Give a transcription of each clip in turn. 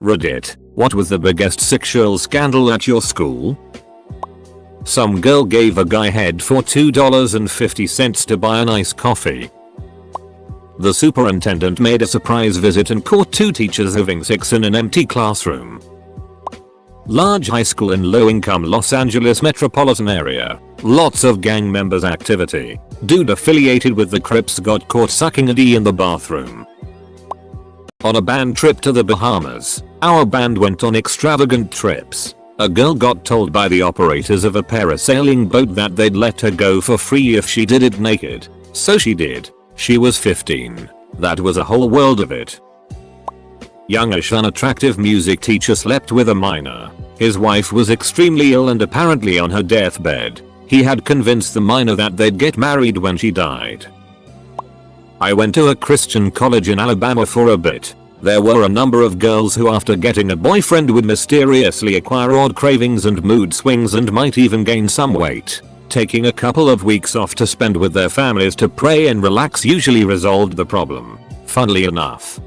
Reddit, what was the biggest sexual scandal at your school? Some girl gave a guy head for $2.50 to buy an iced coffee. The superintendent made a surprise visit and caught two teachers having sex in an empty classroom. Large high school in low-income Los Angeles metropolitan area. Lots of gang members activity. Dude affiliated with the Crips got caught sucking a D in the bathroom. On a band trip to the Bahamas, our band went on extravagant trips. A girl got told by the operators of a parasailing boat that they'd let her go for free if she did it naked. So she did. She was 15. That was a whole world of it. Youngish unattractive music teacher slept with a minor. His wife was extremely ill and apparently on her deathbed. He had convinced the minor that they'd get married when she died. I went to a Christian college in Alabama for a bit. There were a number of girls who after getting a boyfriend would mysteriously acquire odd cravings and mood swings and might even gain some weight. Taking a couple of weeks off to spend with their families to pray and relax usually resolved the problem. Funnily enough.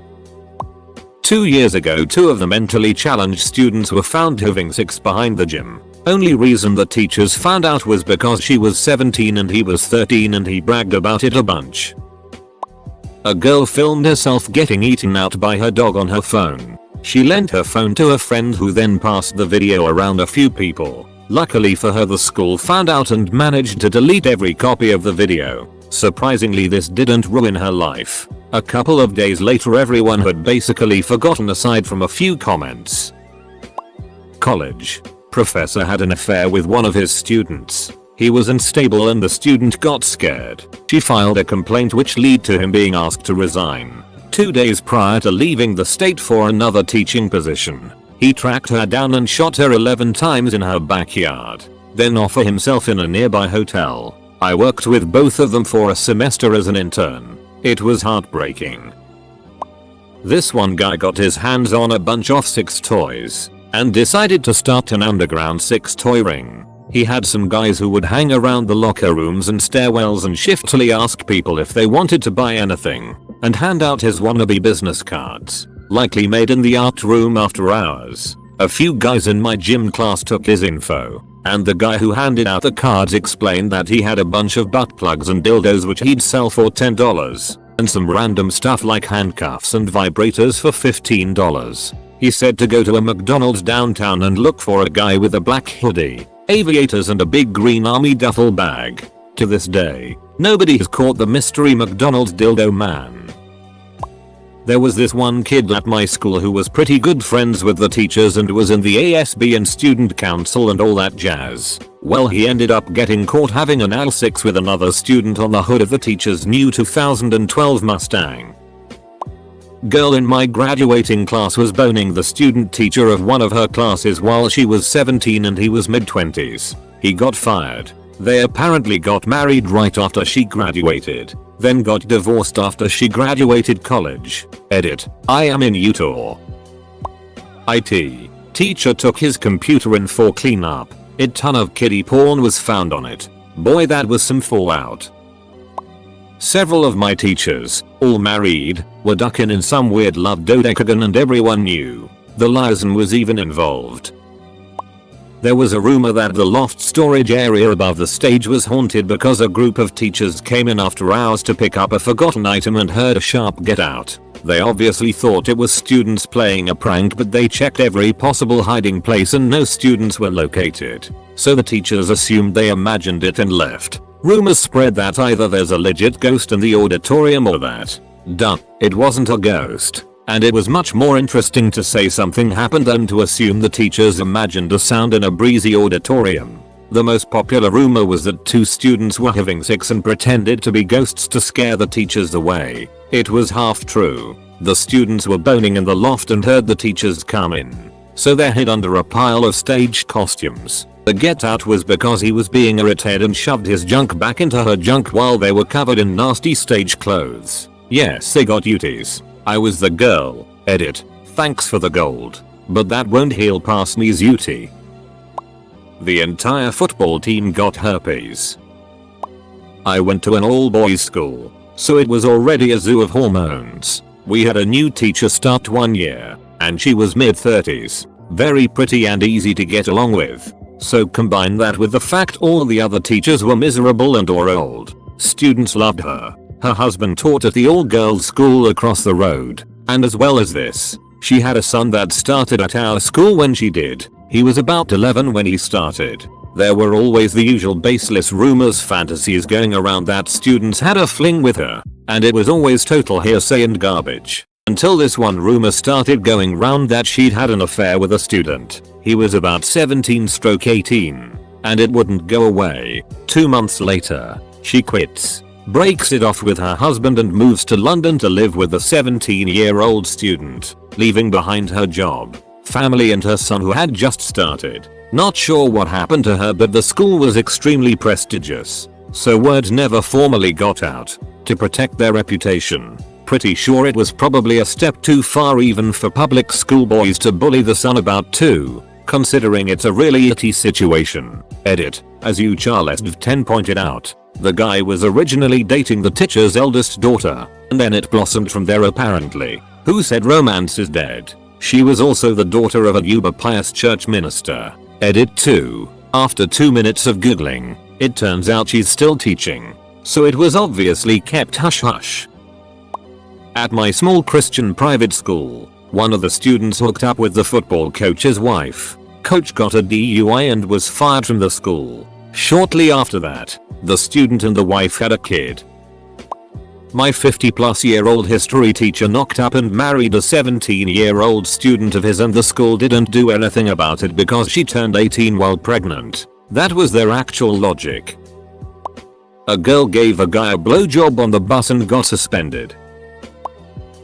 2 years ago, two of the mentally challenged students were found having sex behind the gym. Only reason the teachers found out was because she was 17 and he was 13 and he bragged about it a bunch. A girl filmed herself getting eaten out by her dog on her phone. She lent her phone to a friend who then passed the video around a few people. Luckily for her, the school found out and managed to delete every copy of the video. Surprisingly, this didn't ruin her life. A couple of days later, everyone had basically forgotten aside from a few comments. College. Professor had an affair with one of his students. He was unstable and the student got scared. She filed a complaint which led to him being asked to resign. 2 days prior to leaving the state for another teaching position, he tracked her down and shot her 11 times in her backyard, then offered himself in a nearby hotel. I worked with both of them for a semester as an intern. It was heartbreaking. This one guy got his hands on a bunch of sex toys and decided to start an underground sex toy ring. He had some guys who would hang around the locker rooms and stairwells and shiftily ask people if they wanted to buy anything, and hand out his wannabe business cards, likely made in the art room after hours. A few guys in my gym class took his info, and the guy who handed out the cards explained that he had a bunch of butt plugs and dildos which he'd sell for $10, and some random stuff like handcuffs and vibrators for $15. He said to go to a McDonald's downtown and look for a guy with a black hoodie, aviators and a big green army duffel bag. To this day, nobody has caught the mystery McDonald's dildo man. There was this one kid at my school who was pretty good friends with the teachers and was in the ASB and student council and all that jazz. Well, he ended up getting caught having anal sex with another student on the hood of the teacher's new 2012 Mustang. Girl in my graduating class was boning the student teacher of one of her classes while she was 17 and he was mid-20s. He got fired. They apparently got married right after she graduated, then got divorced after she graduated college. Edit. I am in Utah. IT. Teacher took his computer in for cleanup. A ton of kiddie porn was found on it. Boy, that was some fallout. Several of my teachers, all married, were ducking in some weird love dodecagon and everyone knew. The liaison was even involved. There was a rumor that the loft storage area above the stage was haunted because a group of teachers came in after hours to pick up a forgotten item and heard a sharp get out. They obviously thought it was students playing a prank, but they checked every possible hiding place and no students were located. So the teachers assumed they imagined it and left. Rumors spread that either there's a legit ghost in the auditorium or that, duh, it wasn't a ghost. And it was much more interesting to say something happened than to assume the teachers imagined a sound in a breezy auditorium. The most popular rumor was that two students were having sex and pretended to be ghosts to scare the teachers away. It was half true. The students were boning in the loft and heard the teachers come in, so they hid under a pile of stage costumes. The get out was because he was being irritated and shoved his junk back into her junk while they were covered in nasty stage clothes. Yes, they got uties. I was the girl. Edit. Thanks for the gold. But that won't heal past knees utie. The entire football team got herpes. I went to an all-boys school, so it was already a zoo of hormones. We had a new teacher start one year. and she was mid-30s. Very pretty and easy to get along with. So combine that with the fact all the other teachers were miserable and or old. Students loved her. Her husband taught at the all-girls school across the road. And as well as this, she had a son that started at our school when she did. He was about 11 when he started. There were always the usual baseless rumors, fantasies going around that students had a fling with her. And it was always total hearsay and garbage. Until this one rumor started going round that she'd had an affair with a student. He was about 17/18. And it wouldn't go away. 2 months later, she quits, breaks it off with her husband and moves to London to live with the 17-year-old student, leaving behind her job, family and her son who had just started. Not sure what happened to her, but the school was extremely prestigious, so word never formally got out. To protect their reputation, pretty sure it was probably a step too far even for public school boys to bully the son about too, considering it's a really itty situation. Edit. As Charles10 pointed out, the guy was originally dating the teacher's eldest daughter, and then it blossomed from there apparently. Who said romance is dead? She was also the daughter of a uber pious church minister. Edit 2. After 2 minutes of googling, it turns out she's still teaching. So it was obviously kept hush hush. At my small Christian private school, one of the students hooked up with the football coach's wife. Coach got a DUI and was fired from the school. Shortly after that, the student and the wife had a kid. My 50-plus-year-old history teacher knocked up and married a 17-year-old student of his, and the school didn't do anything about it because she turned 18 while pregnant. That was their actual logic. A girl gave a guy a blowjob on the bus and got suspended.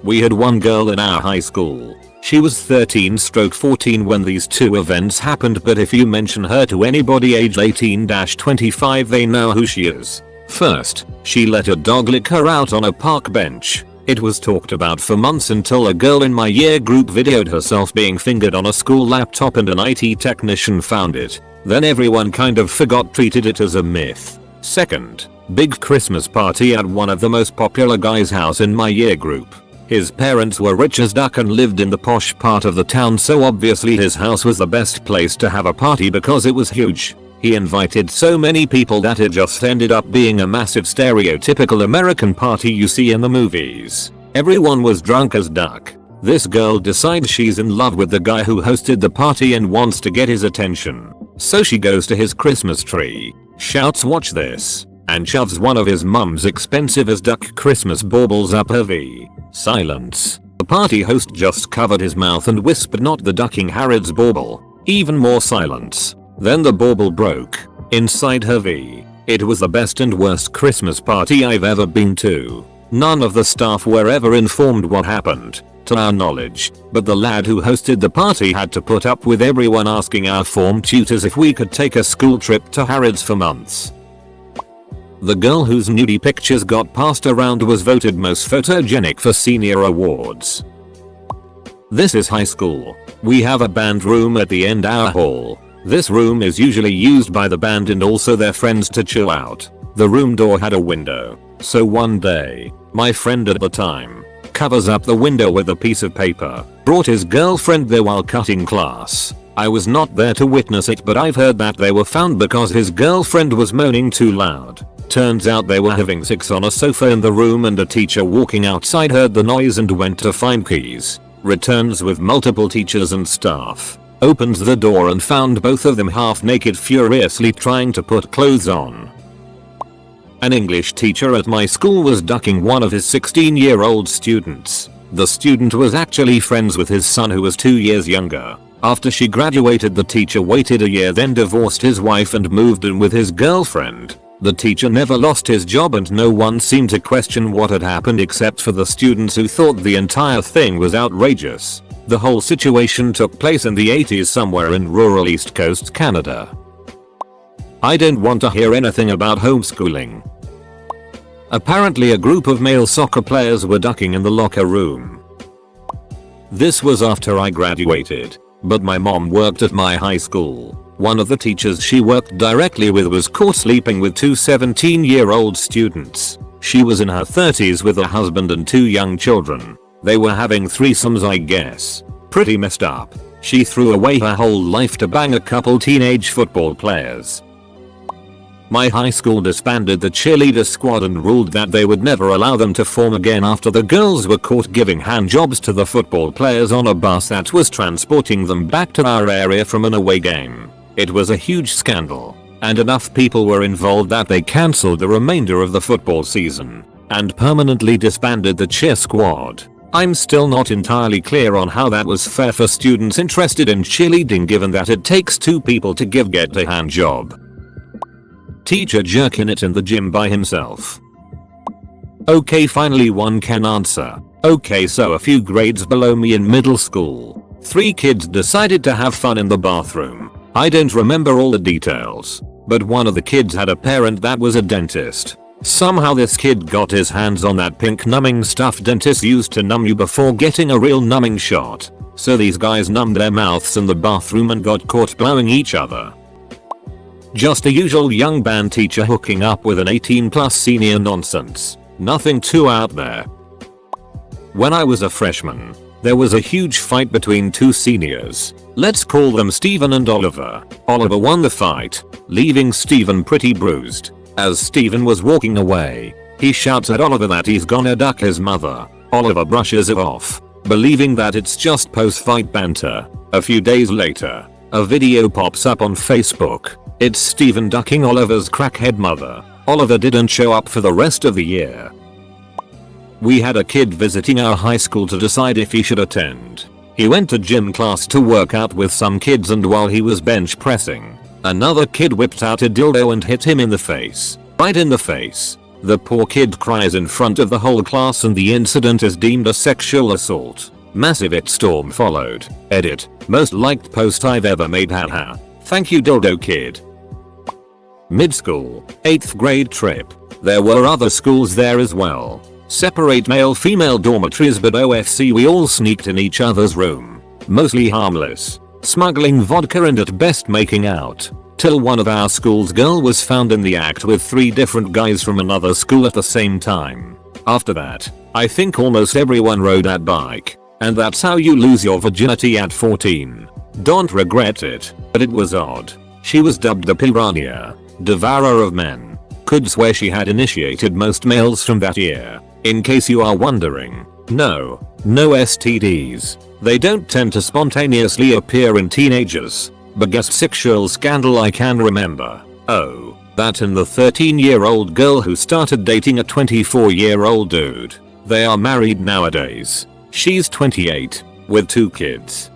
We had one girl in our high school. She was 13/14 when these two events happened, but if you mention her to anybody aged 18-25 they know who she is. First, she let a dog lick her out on a park bench. It was talked about for months until a girl in my year group videoed herself being fingered on a school laptop and an IT technician found it. Then everyone kind of forgot, treated it as a myth. Second, big Christmas party at one of the most popular guys' house in my year group. His parents were rich as duck and lived in the posh part of the town, so obviously his house was the best place to have a party because it was huge. He invited so many people that it just ended up being a massive stereotypical American party you see in the movies. Everyone was drunk as duck. This girl decides she's in love with the guy who hosted the party and wants to get his attention. So she goes to his Christmas tree, shouts "watch this," and shoves one of his mum's expensive as duck Christmas baubles up her V. Silence. The party host just covered his mouth and whispered, "Not the ducking Harrod's bauble." Even more silence. Then the bauble broke inside her V. It was the best and worst Christmas party I've ever been to. None of the staff were ever informed what happened, to our knowledge, but the lad who hosted the party had to put up with everyone asking our form tutors if we could take a school trip to Harrods for months. The girl whose nudie pictures got passed around was voted most photogenic for senior awards. This is high school. We have a band room at the end our hall. This room is usually used by the band and also their friends to chill out. The room door had a window, so one day, my friend at the time covers up the window with a piece of paper, brought his girlfriend there while cutting class. I was not there to witness it, but I've heard that they were found because his girlfriend was moaning too loud. Turns out they were having sex on a sofa in the room, and a teacher walking outside heard the noise and went to find keys. Returns with multiple teachers and staff. Opens the door and found both of them half naked, furiously trying to put clothes on. An English teacher at my school was ducking one of his 16-year-old students. The student was actually friends with his son, who was 2 years younger. After she graduated, the teacher waited a year, then divorced his wife and moved in with his girlfriend. The teacher never lost his job and no one seemed to question what had happened except for the students, who thought the entire thing was outrageous. The whole situation took place in the 80s somewhere in rural East Coast Canada. I don't want to hear anything about homeschooling. Apparently a group of male soccer players were ducking in the locker room. This was after I graduated, but my mom worked at my high school. One of the teachers she worked directly with was caught sleeping with two 17-year-old students. She was in her 30s with a husband and 2 young children. They were having threesomes, I guess. pretty messed up. She threw away her whole life to bang a couple teenage football players. My high school disbanded the cheerleader squad and ruled that they would never allow them to form again after the girls were caught giving handjobs to the football players on a bus that was transporting them back to our area from an away game. It was a huge scandal, and enough people were involved that they cancelled the remainder of the football season and permanently disbanded the cheer squad. I'm still not entirely clear on how that was fair for students interested in cheerleading, given that it takes two people to get a hand job. Teacher jerking it in the gym by himself. Okay, finally one can answer. Okay, so a few grades below me in middle school, 3 kids decided to have fun in the bathroom. I don't remember all the details, but one of the kids had a parent that was a dentist. Somehow this kid got his hands on that pink numbing stuff dentists used to numb you before getting a real numbing shot. So these guys numbed their mouths in the bathroom and got caught blowing each other. Just a usual young band teacher hooking up with an 18+ senior nonsense. Nothing too out there. When I was a freshman, there was a huge fight between 2 seniors. Let's call them Steven and Oliver. Oliver won the fight, leaving Steven pretty bruised. As Steven was walking away, he shouts at Oliver that he's gonna duck his mother. Oliver brushes it off, believing that it's just post-fight banter. A few days later, a video pops up on Facebook. It's Steven ducking Oliver's crackhead mother. Oliver didn't show up for the rest of the year. We had a kid visiting our high school to decide if he should attend. He went to gym class to work out with some kids, and while he was bench pressing, another kid whipped out a dildo and hit him in the face. Right in the face. The poor kid cries in front of the whole class and the incident is deemed a sexual assault. Massive shitstorm followed. Edit. Most liked post I've ever made, haha. Thank you dildo kid. Mid-school, 8th grade trip. There were other schools there as well. Separate male-female dormitories, but OFC we all sneaked in each other's room. Mostly harmless. Smuggling vodka and at best making out. Till one of our school's girl was found in the act with 3 different guys from another school at the same time. After that, I think almost everyone rode that bike. And that's how you lose your virginity at 14. Don't regret it, but it was odd. She was dubbed the Piranha, devourer of men. Could swear she had initiated most males from that year. In case you are wondering, no STDs. They don't tend to spontaneously appear in teenagers. Biggest sexual scandal I can remember. Oh, that and the 13-year-old girl who started dating a 24-year-old dude. They are married nowadays. She's 28, with 2 kids.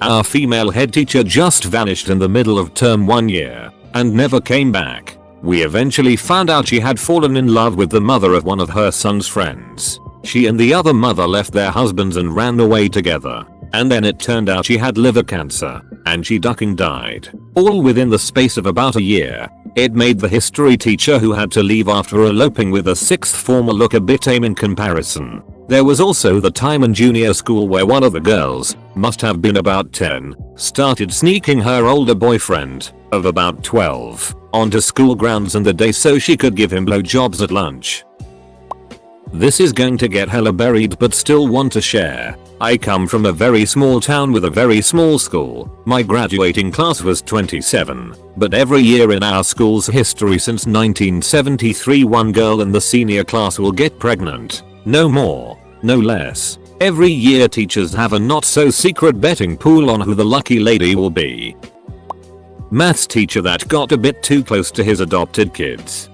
Our female head teacher just vanished in the middle of term 1 year, and never came back. We eventually found out she had fallen in love with the mother of one of her son's friends. She and the other mother left their husbands and ran away together. And then it turned out she had liver cancer, and she ducking died. All within the space of about a year. It made the history teacher who had to leave after eloping with a 6th former look a bit tame in comparison. There was also the time in junior school where one of the girls, must have been about 10, started sneaking her older boyfriend, of about 12, onto school grounds in the day so she could give him blowjobs at lunch. This is going to get hella buried, but still want to share. I come from a very small town with a very small school. My graduating class was 27, but every year in our school's history since 1973 one girl in the senior class will get pregnant. No more, no less. Every year teachers have a not so secret betting pool on who the lucky lady will be. Maths teacher that got a bit too close to his adopted kids.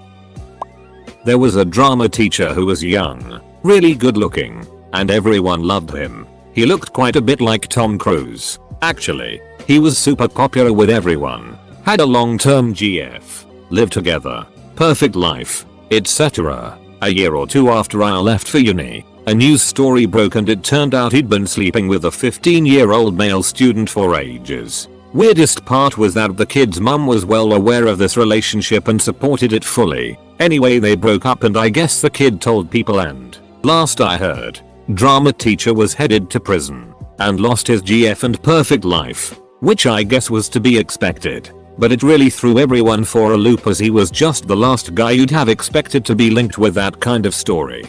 There was a drama teacher who was young, really good looking, and everyone loved him. He looked quite a bit like Tom Cruise. Actually, he was super popular with everyone. Had a long-term GF. Lived together. Perfect life. Etc. A year or 2 after I left for uni, a news story broke and it turned out he'd been sleeping with a 15-year-old male student for ages. Weirdest part was that the kid's mum was well aware of this relationship and supported it fully. Anyway, they broke up and I guess the kid told people, and last I heard, drama teacher was headed to prison and lost his GF and perfect life, which I guess was to be expected. But it really threw everyone for a loop as he was just the last guy you'd have expected to be linked with that kind of story.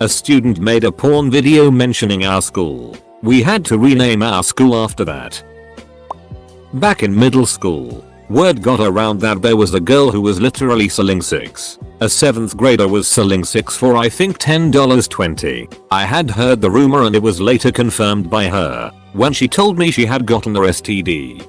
A student made a porn video mentioning our school. We had to rename our school after that. Back in middle school, word got around that there was a girl who was literally selling 6. A 7th grader was selling 6 for I think $10.20. I had heard the rumor and it was later confirmed by her when she told me she had gotten her STD.